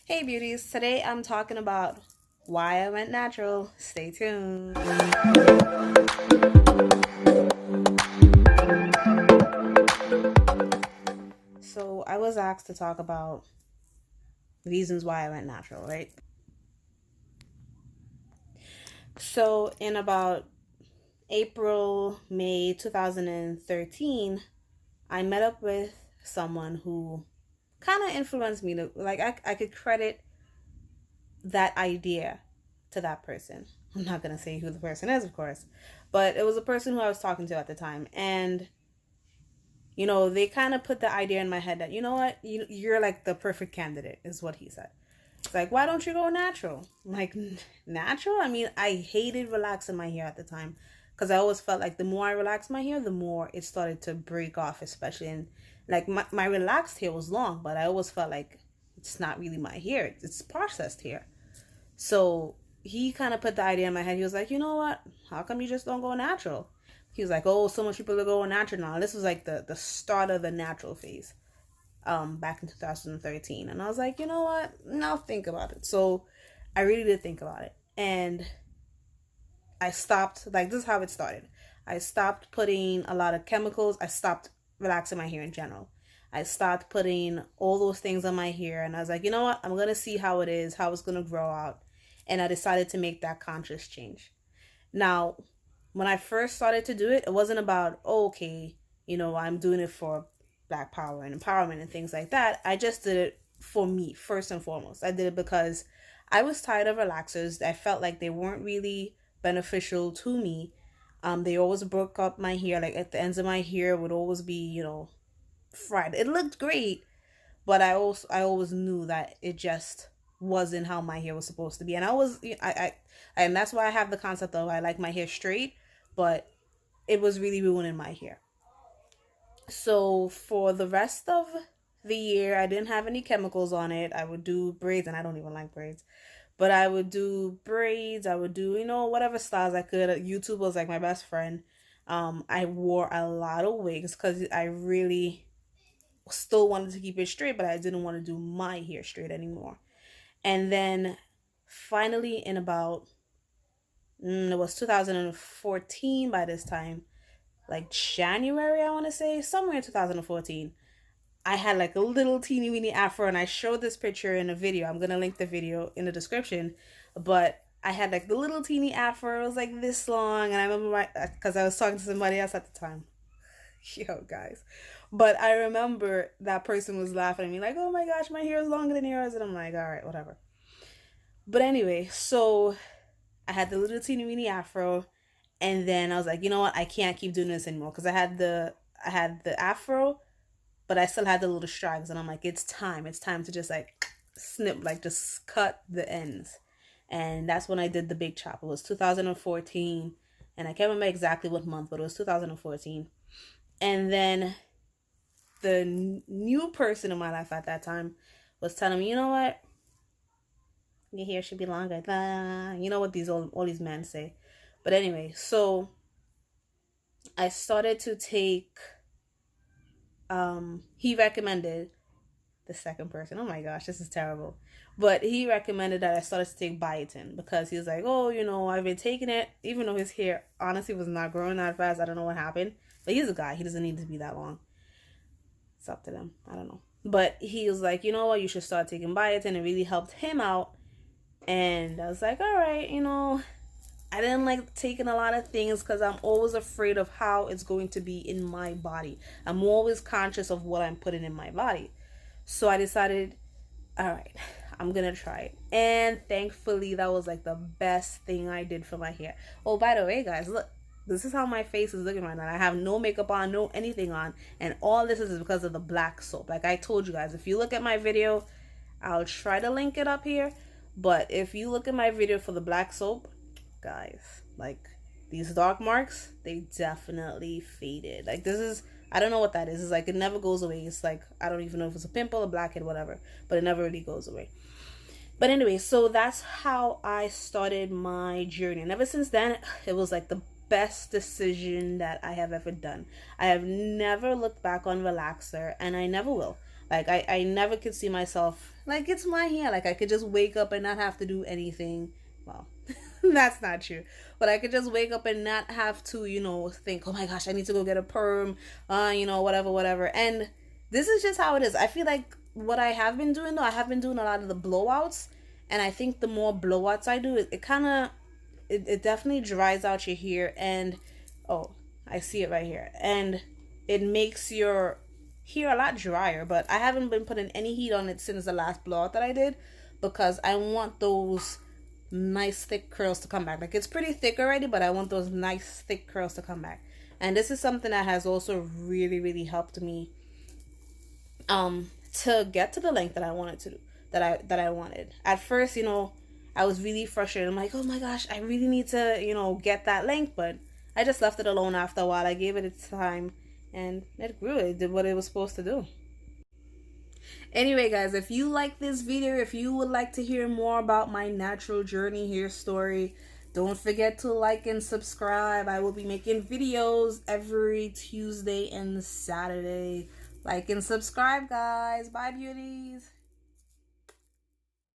Hey beauties, today I'm talking about why I went natural. Stay tuned. So I was asked to talk about reasons why I went natural, right? So in about April, May 2013, I met up with someone who kind of influenced me to I could credit that idea to that person. I'm not gonna say who the person is, of course, but it was a person who I was talking to at the time, and they kind of put the idea in my head that, you know what, you're like the perfect candidate, is what he said. It's like, why don't you go natural? I'm like, natural? I mean, I hated relaxing my hair at the time because I always felt like the more I relaxed my hair, the more it started to break off, especially in like my relaxed hair was long, but I always felt like it's not really my hair, it's processed hair. So he kind of put the idea in my head. He was like, you know what? How come you just don't go natural? He was like, oh, so much people are going natural now. This was like the start of the natural phase, back in 2013. And I was like, you know what? Now think about it. So I really did think about it. And I stopped, like, this is how it started. I stopped putting a lot of chemicals. I stopped relaxing my hair in general. I stopped putting all those things on my hair. And I was like, you know what? I'm going to see how it is, how it's going to grow out. And I decided to make that conscious change. Now, when I first started to do it, it wasn't about, oh, okay, I'm doing it for Black power and empowerment and things like that. I just did it for me, first and foremost. I did it because I was tired of relaxers. I felt like they weren't really beneficial to me. They always broke up my hair. Like at the ends of my hair would always be, fried. It looked great, but I always knew that it just wasn't how my hair was supposed to be. And and that's why I have the concept of I like my hair straight, but it was really ruining my hair. So for the rest of the year, I didn't have any chemicals on it. I would do braids, and I don't even like braids. But I would do braids. I would do, whatever styles I could. YouTube was like my best friend. I wore a lot of wigs because I really still wanted to keep it straight, but I didn't want to do my hair straight anymore. And then finally, in about, it was 2014 by this time, like January, I want to say, somewhere in 2014. I had like a little teeny weeny afro, and I showed this picture in a video. I'm gonna link the video in the description. But I had like the little teeny afro. It was like this long, and I remember because I was talking to somebody else at the time. Yo, guys. But I remember that person was laughing at me like, "Oh my gosh, my hair is longer than yours," and I'm like, "All right, whatever." But anyway, so I had the little teeny weeny afro, and then I was like, you know what? I can't keep doing this anymore because I had the afro, but I still had the little strags, and I'm like, it's time. It's time to just like snip, like just cut the ends. And that's when I did the big chop. It was 2014, and I can't remember exactly what month, but it was 2014. And then the new person in my life at that time was telling me, you know what? Your hair should be longer. You know what all these men say. But anyway, so I started to take. He recommended the second person. Oh my gosh, this is terrible. But he recommended that I started to take biotin because he was like, oh, I've been taking it, even though his hair honestly was not growing that fast. I don't know what happened. But he's a guy. He doesn't need to be that long. It's up to them. I don't know. But he was like, you know what, you should start taking biotin. It really helped him out. And I was like, all right, I didn't like taking a lot of things because I'm always afraid of how it's going to be in my body. I'm always conscious of what I'm putting in my body. So I decided, all right, I'm going to try it. And thankfully, that was like the best thing I did for my hair. Oh, by the way, guys, look, this is how my face is looking right now. I have no makeup on, no anything on. And all this is because of the black soap. Like I told you guys, if you look at my video, I'll try to link it up here. But if you look at my video for the black soap, guys, like these dark marks, they definitely faded. Like this is, I don't know what that is. It's like it never goes away. It's like I don't even know if it's a pimple, a blackhead, whatever, but it never really goes away. But anyway, so that's how I started my journey, and ever since then it was like the best decision that I have ever done. I have never looked back on relaxer, and I never will. Like I never could see myself like it's my hair. Like I could just wake up and not have to do anything. Well, that's not true. But I could just wake up and not have to, think, oh my gosh, I need to go get a perm, whatever, whatever. And this is just how it is. I feel like what I have been doing though, I have been doing a lot of the blowouts. And I think the more blowouts I do, it kind of, it definitely dries out your hair. And, oh, I see it right here. And it makes your hair a lot drier. But I haven't been putting any heat on it since the last blowout that I did, because I want those nice thick curls to come back. Like it's pretty thick already, but I want those nice thick curls to come back. And this is something that has also really, really helped me to get to the length that I wanted to do, that I wanted. At first, I was really frustrated. I'm like, oh my gosh, I really need to, get that length, but I just left it alone after a while. I gave it its time and it grew. It did what it was supposed to do. Anyway, guys, if you like this video, if you would like to hear more about my natural journey hair story, don't forget to like and subscribe. I will be making videos every Tuesday and Saturday. Like and subscribe, guys. Bye, beauties.